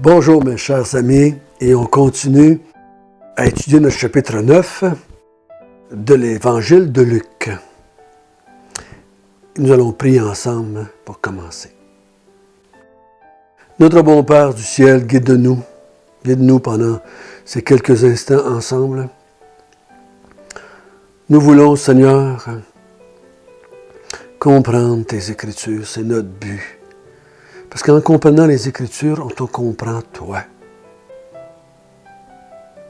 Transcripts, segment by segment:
Bonjour mes chers amis, et on continue à étudier notre chapitre 9 de l'Évangile de Luc. Nous allons prier ensemble pour commencer. Notre bon Père du ciel, guide-nous pendant ces quelques instants ensemble. Nous voulons, Seigneur, comprendre tes Écritures, c'est notre but. Parce qu'en comprenant les Écritures, on te comprend toi.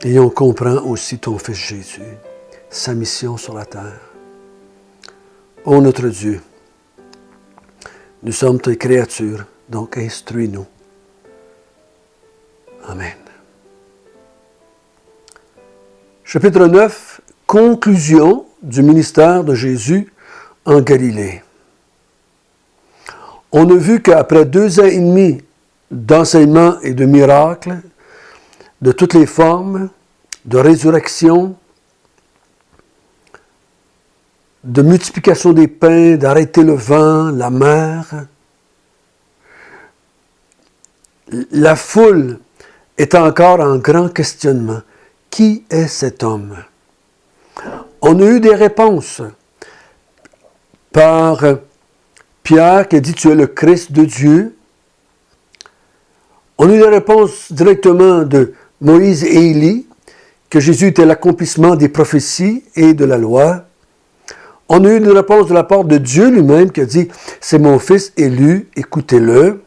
Et on comprend aussi ton Fils Jésus, sa mission sur la terre. Ô notre Dieu, nous sommes tes créatures, donc instruis-nous. Amen. Chapitre 9, conclusion du ministère de Jésus en Galilée. On a vu qu'après 2 ans et demi d'enseignement et de miracles, de toutes les formes, de résurrection, de multiplication des pains, d'arrêter le vent, la mer, la foule est encore en grand questionnement. Qui est cet homme? On a eu des réponses par Pierre qui a dit « Tu es le Christ de Dieu ». On a eu des réponses directement de Moïse et Élie, que Jésus était l'accomplissement des prophéties et de la loi. On a eu une réponse de la part de Dieu lui-même qui a dit « C'est mon Fils élu, écoutez-le ».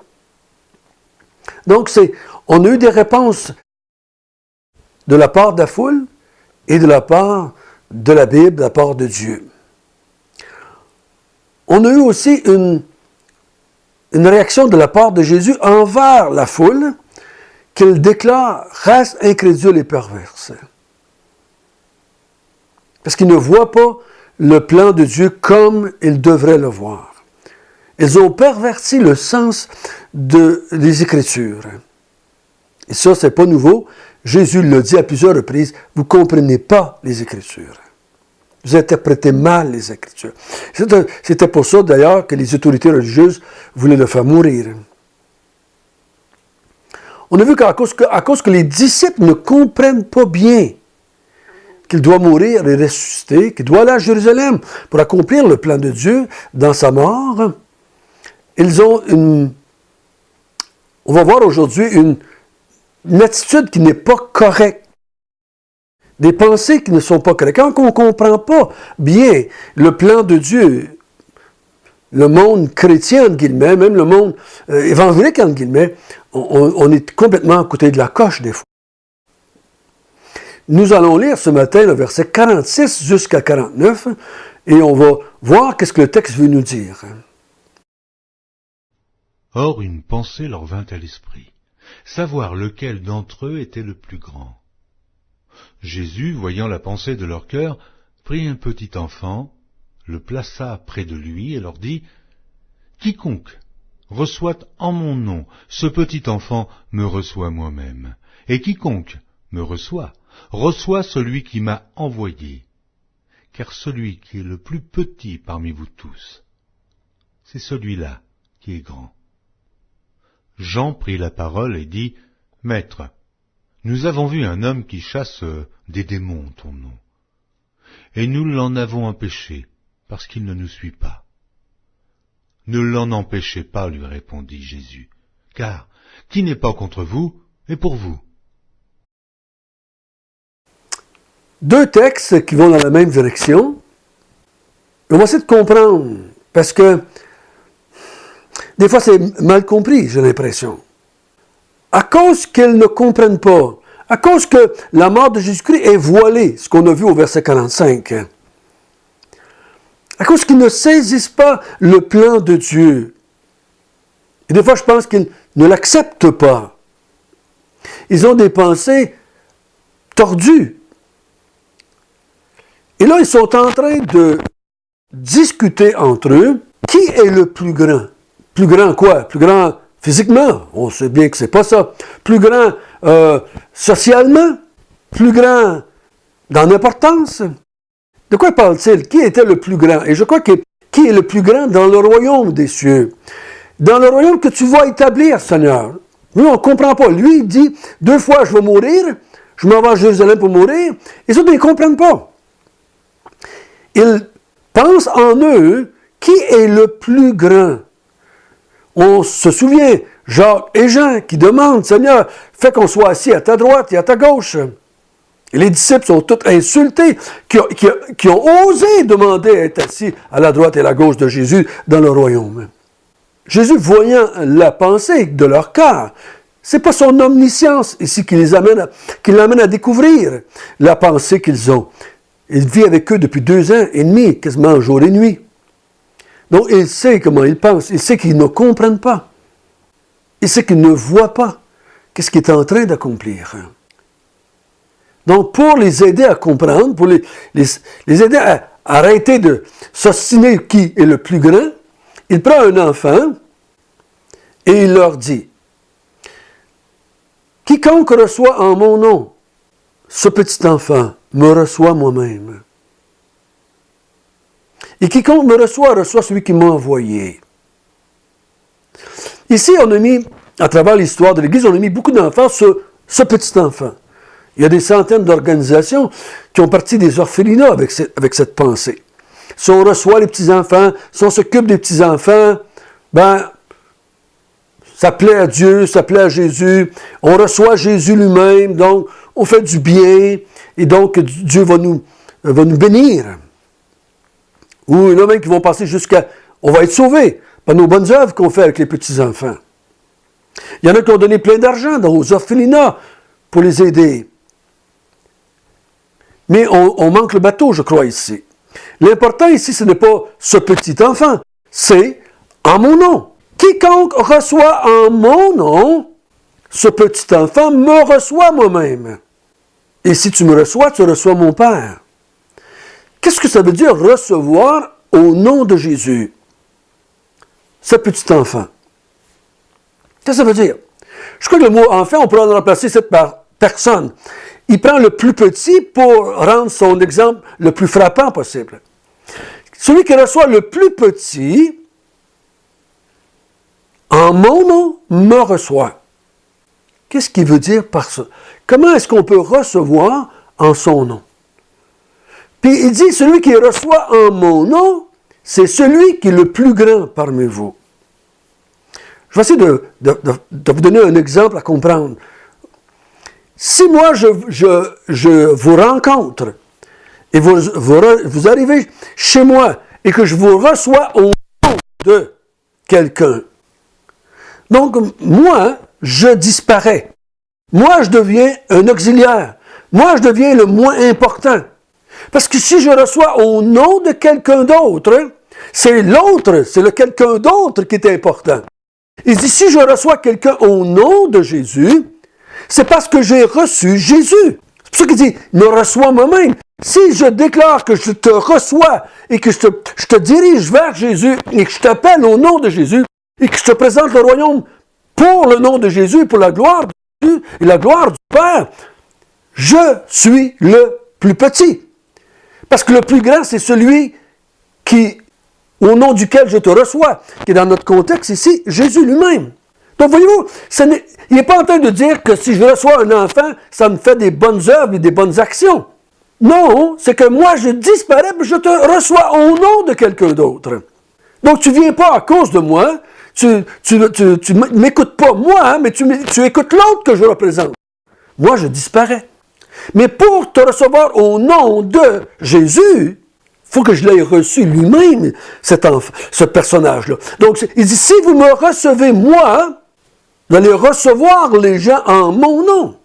Donc, on a eu des réponses de la part de la foule et de la part de la Bible, de la part de Dieu. On a eu aussi une réaction de la part de Jésus envers la foule qu'il déclare race incrédule et perverse. Parce qu'ils ne voient pas le plan de Dieu comme ils devraient le voir. Ils ont perverti le sens des Écritures. Et ça, c'est pas nouveau. Jésus l'a dit à plusieurs reprises, vous ne comprenez pas les Écritures. Vous interprétez mal les Écritures. C'était pour ça, d'ailleurs, que les autorités religieuses voulaient le faire mourir. On a vu qu'à cause que les disciples ne comprennent pas bien qu'il doit mourir et ressusciter, qu'il doit aller à Jérusalem pour accomplir le plan de Dieu dans sa mort, ils ont on va voir aujourd'hui une attitude qui n'est pas correcte. Des pensées qui ne sont pas correctes. Quand on ne comprend pas bien le plan de Dieu, le monde chrétien, entre guillemets, même le monde évangélique, entre guillemets, on est complètement à côté de la coche des fois. Nous allons lire ce matin le verset 46 jusqu'à 49 et on va voir qu'est-ce que le texte veut nous dire. Or une pensée leur vint à l'esprit, savoir lequel d'entre eux était le plus grand. Jésus, voyant la pensée de leur cœur, prit un petit enfant, le plaça près de lui et leur dit, « Quiconque reçoit en mon nom ce petit enfant me reçoit moi-même, et quiconque me reçoit celui qui m'a envoyé, car celui qui est le plus petit parmi vous tous, c'est celui-là qui est grand. » Jean prit la parole et dit, « Maître, nous avons vu un homme qui chasse des démons en ton nom, et nous l'en avons empêché, parce qu'il ne nous suit pas. » « Ne l'en empêchez pas, lui répondit Jésus, car qui n'est pas contre vous est pour vous. » Deux textes qui vont dans la même direction. On va essayer de comprendre, parce que des fois c'est mal compris, j'ai l'impression. À cause qu'ils ne comprennent pas, à cause que la mort de Jésus-Christ est voilée, ce qu'on a vu au verset 45, à cause qu'ils ne saisissent pas le plan de Dieu. Et des fois, je pense qu'ils ne l'acceptent pas. Ils ont des pensées tordues. Et là, ils sont en train de discuter entre eux. Qui est le plus grand? Plus grand quoi? Plus grand physiquement? On sait bien que c'est pas ça. Plus grand socialement? Plus grand dans l'importance? De quoi parle-t-il? Qui était le plus grand? Et je crois que qui est le plus grand dans le royaume des cieux? Dans le royaume que tu vas établir, Seigneur. Nous, on ne comprend pas. Lui, il dit, 2 fois, je vais mourir, je m'en vais à Jérusalem pour mourir. Les autres, ils ne comprennent pas. Ils pensent en eux, qui est le plus grand? On se souvient, Jacques et Jean qui demandent, Seigneur, fais qu'on soit assis à ta droite et à ta gauche. Et les disciples sont tous insultés, qui ont osé demander à être assis à la droite et à la gauche de Jésus dans le royaume. Jésus, voyant la pensée de leur cœur, c'est pas son omniscience ici qui l'amène à découvrir la pensée qu'ils ont. Il vit avec eux depuis 2 ans et demi, quasiment jour et nuit. Donc, il sait comment ils pensent. Il sait qu'ils ne comprennent pas. Il sait qu'ils ne voient pas qu'est-ce qu'il est en train d'accomplir. Donc, pour les aider à comprendre, pour les aider à arrêter de s'ostiner qui est le plus grand, il prend un enfant et il leur dit, « Quiconque reçoit en mon nom ce petit enfant me reçoit moi-même. Et quiconque me reçoit, reçoit celui qui m'a envoyé. » Ici, on a mis, à travers l'histoire de l'Église, on a mis beaucoup d'enfants sur ce petit enfant. Il y a des centaines d'organisations qui ont parti des orphelinats avec cette pensée. Si on reçoit les petits-enfants, si on s'occupe des petits-enfants, ben, ça plaît à Dieu, ça plaît à Jésus. On reçoit Jésus lui-même, donc on fait du bien, et donc Dieu va nous bénir. Ou il y en a même qui vont passer jusqu'à, on va être sauvés par nos bonnes œuvres qu'on fait avec les petits-enfants. Il y en a qui ont donné plein d'argent aux orphelinats pour les aider. Mais on manque le bateau, je crois, ici. L'important ici, ce n'est pas ce petit enfant, c'est en mon nom. Quiconque reçoit en mon nom, ce petit enfant me reçoit moi-même. Et si tu me reçois, tu reçois mon Père. Qu'est-ce que ça veut dire recevoir au nom de Jésus? Ce petit enfant. Qu'est-ce que ça veut dire? Je crois que le mot enfant, on pourrait en remplacer cette par personne. Il prend le plus petit pour rendre son exemple le plus frappant possible. Celui qui reçoit le plus petit, en mon nom, me reçoit. Qu'est-ce qu'il veut dire par ça? Comment est-ce qu'on peut recevoir en son nom? Puis il dit, celui qui reçoit en mon nom, c'est celui qui est le plus grand parmi vous. Je vais essayer de vous donner un exemple à comprendre. Si moi, je vous rencontre et vous arrivez chez moi et que je vous reçois au nom de quelqu'un, donc moi, je disparais. Moi, je deviens un auxiliaire. Moi, je deviens le moins important. Parce que si je reçois au nom de quelqu'un d'autre, c'est le quelqu'un d'autre qui est important. Il dit, si je reçois quelqu'un au nom de Jésus, c'est parce que j'ai reçu Jésus. C'est pour ça qu'il dit, me reçois moi-même. Si je déclare que je te reçois et que je te dirige vers Jésus et que je t'appelle au nom de Jésus et que je te présente le royaume pour le nom de Jésus, pour la gloire de Jésus et la gloire du Père, je suis le plus petit. Parce que le plus grand, c'est celui au nom duquel je te reçois, qui est dans notre contexte ici, Jésus lui-même. Donc, voyez-vous, il n'est pas en train de dire que si je reçois un enfant, ça me fait des bonnes œuvres et des bonnes actions. Non, c'est que moi, je disparais, mais je te reçois au nom de quelqu'un d'autre. Donc, tu ne viens pas à cause de moi, tu ne m'écoutes pas moi, mais tu écoutes l'autre que je représente. Moi, je disparais. Mais pour te recevoir au nom de Jésus, il faut que je l'ai reçu lui-même, ce personnage-là. Donc, il dit, si vous me recevez moi, vous allez recevoir les gens en mon nom.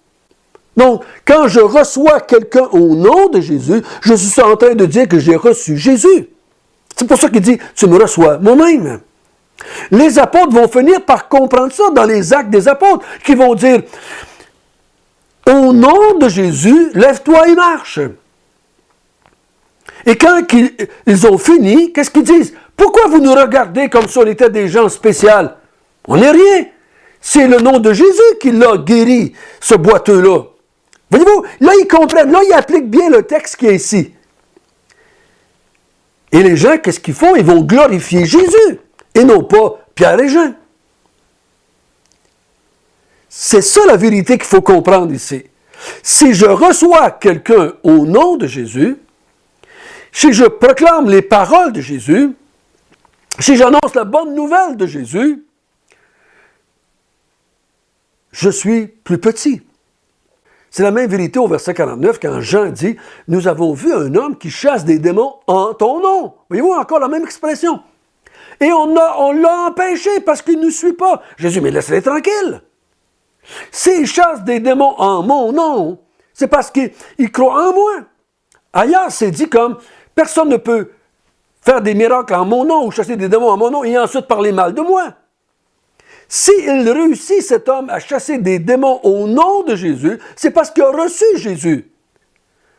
Donc, quand je reçois quelqu'un au nom de Jésus, je suis en train de dire que j'ai reçu Jésus. C'est pour ça qu'il dit, tu me reçois moi-même. Les apôtres vont finir par comprendre ça dans les actes des apôtres, qui vont dire, au nom de Jésus, lève-toi et marche. Et quand ils ont fini, qu'est-ce qu'ils disent? Pourquoi vous nous regardez comme si on était des gens spéciaux? On n'est rien. C'est le nom de Jésus qui l'a guéri, ce boiteux-là. Voyez-vous, là, ils comprennent, là, ils appliquent bien le texte qui est ici. Et les gens, qu'est-ce qu'ils font? Ils vont glorifier Jésus, et non pas Pierre et Jean. C'est ça la vérité qu'il faut comprendre ici. Si je reçois quelqu'un au nom de Jésus, si je proclame les paroles de Jésus, si j'annonce la bonne nouvelle de Jésus, je suis plus petit. C'est la même vérité au verset 49 quand Jean dit « Nous avons vu un homme qui chasse des démons en ton nom. » Voyez-vous encore la même expression. Et on l'a empêché parce qu'il ne nous suit pas. Jésus, mais laisse-les tranquille. S'il chasse des démons en mon nom, c'est parce qu'il croit en moi. Ailleurs, c'est dit comme « Personne ne peut faire des miracles en mon nom ou chasser des démons en mon nom et ensuite parler mal de moi. » S'il réussit, cet homme, à chasser des démons au nom de Jésus, c'est parce qu'il a reçu Jésus.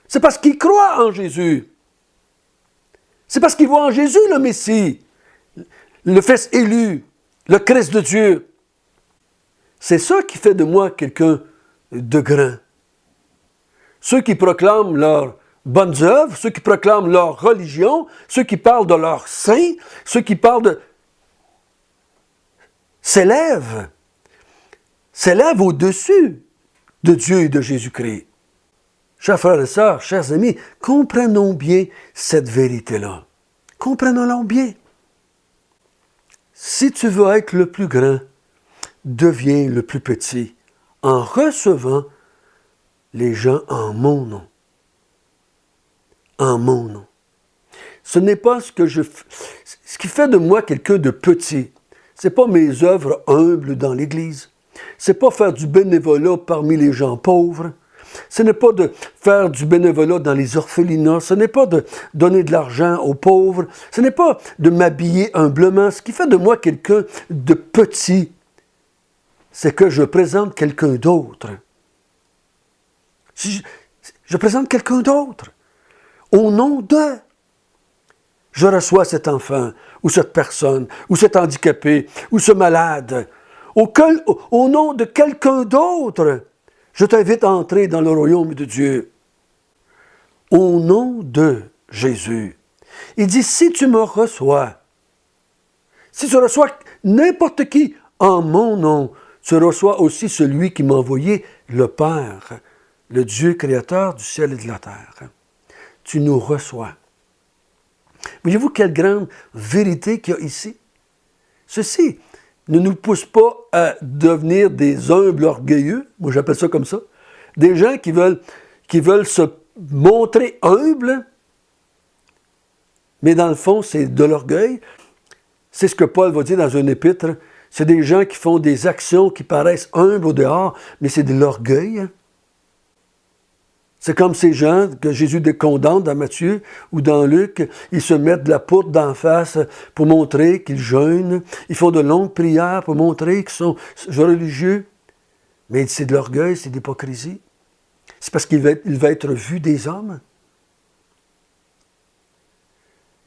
C'est parce qu'il croit en Jésus. C'est parce qu'il voit en Jésus le Messie, le Fils élu, le Christ de Dieu. C'est ça qui fait de moi quelqu'un de grand. Ceux qui proclament leurs bonnes œuvres, ceux qui proclament leur religion, ceux qui parlent de leurs saints, ceux qui parlent de... s'élèvent au-dessus de Dieu et de Jésus-Christ. Chers frères et sœurs, chers amis, comprenons bien cette vérité-là. Comprenons-la bien. Si tu veux être le plus grand, deviens le plus petit en recevant les gens en mon nom. En mon nom. Ce n'est pas ce qui fait de moi quelqu'un de petit. Ce n'est pas mes œuvres humbles dans l'Église. Ce n'est pas faire du bénévolat parmi les gens pauvres. Ce n'est pas de faire du bénévolat dans les orphelinats. Ce n'est pas de donner de l'argent aux pauvres. Ce n'est pas de m'habiller humblement. Ce qui fait de moi quelqu'un de petit, c'est que je présente quelqu'un d'autre. Je présente quelqu'un d'autre. Au nom de... Je reçois cet enfant, ou cette personne, ou cet handicapé, ou ce malade. Au nom de quelqu'un d'autre, je t'invite à entrer dans le royaume de Dieu. Au nom de Jésus. Il dit, si tu me reçois, si tu reçois n'importe qui en mon nom, tu reçois aussi celui qui m'a envoyé, le Père, le Dieu créateur du ciel et de la terre. Tu nous reçois. Voyez-vous quelle grande vérité qu'il y a ici? Ceci ne nous pousse pas à devenir des humbles orgueilleux, moi j'appelle ça comme ça, des gens qui veulent se montrer humbles, mais dans le fond c'est de l'orgueil. C'est ce que Paul va dire dans un épître, c'est des gens qui font des actions qui paraissent humbles au dehors, mais c'est de l'orgueil. C'est comme ces gens que Jésus condamne dans Matthieu ou dans Luc, ils se mettent de la poudre d'en face pour montrer qu'ils jeûnent, ils font de longues prières pour montrer qu'ils sont religieux, mais c'est de l'orgueil, c'est de l'hypocrisie. C'est parce qu'il va être vu des hommes.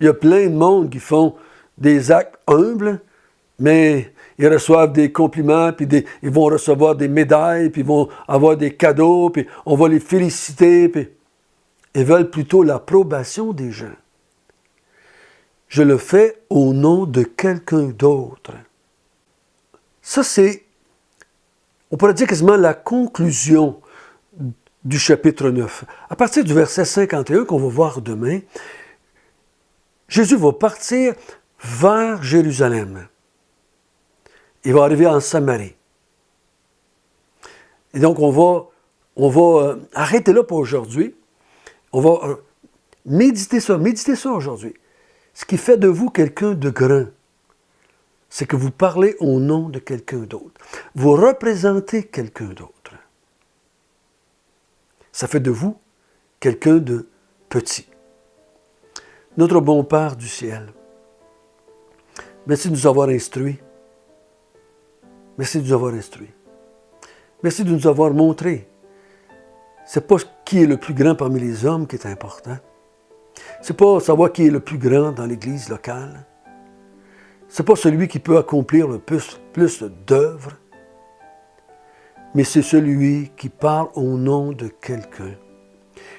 Il y a plein de monde qui font des actes humbles, mais ils reçoivent des compliments, puis ils vont recevoir des médailles, puis ils vont avoir des cadeaux, puis on va les féliciter, puis ils veulent plutôt l'approbation des gens. Je le fais au nom de quelqu'un d'autre. Ça, c'est, on pourrait dire quasiment la conclusion du chapitre 9. À partir du verset 51 qu'on va voir demain, Jésus va partir vers Jérusalem. Il va arriver en Samarie. Et donc, on va arrêter là pour aujourd'hui. On va méditer ça aujourd'hui. Ce qui fait de vous quelqu'un de grand, c'est que vous parlez au nom de quelqu'un d'autre. Vous représentez quelqu'un d'autre. Ça fait de vous quelqu'un de petit. Notre bon Père du ciel, merci de nous avoir instruits. Merci de nous avoir instruits. Merci de nous avoir montré. C'est pas qui est le plus grand parmi les hommes qui est important. C'est pas savoir qui est le plus grand dans l'Église locale. C'est pas celui qui peut accomplir le plus d'œuvres. Mais c'est celui qui parle au nom de quelqu'un.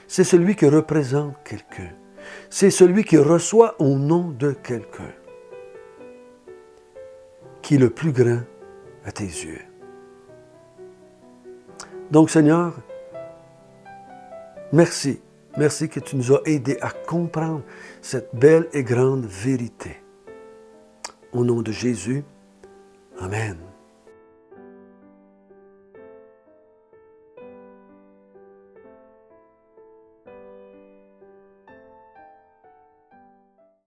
C'est celui qui représente quelqu'un. C'est celui qui reçoit au nom de quelqu'un. Qui est le plus grand à tes yeux. Donc, Seigneur, merci. Merci que tu nous as aidés à comprendre cette belle et grande vérité. Au nom de Jésus, Amen.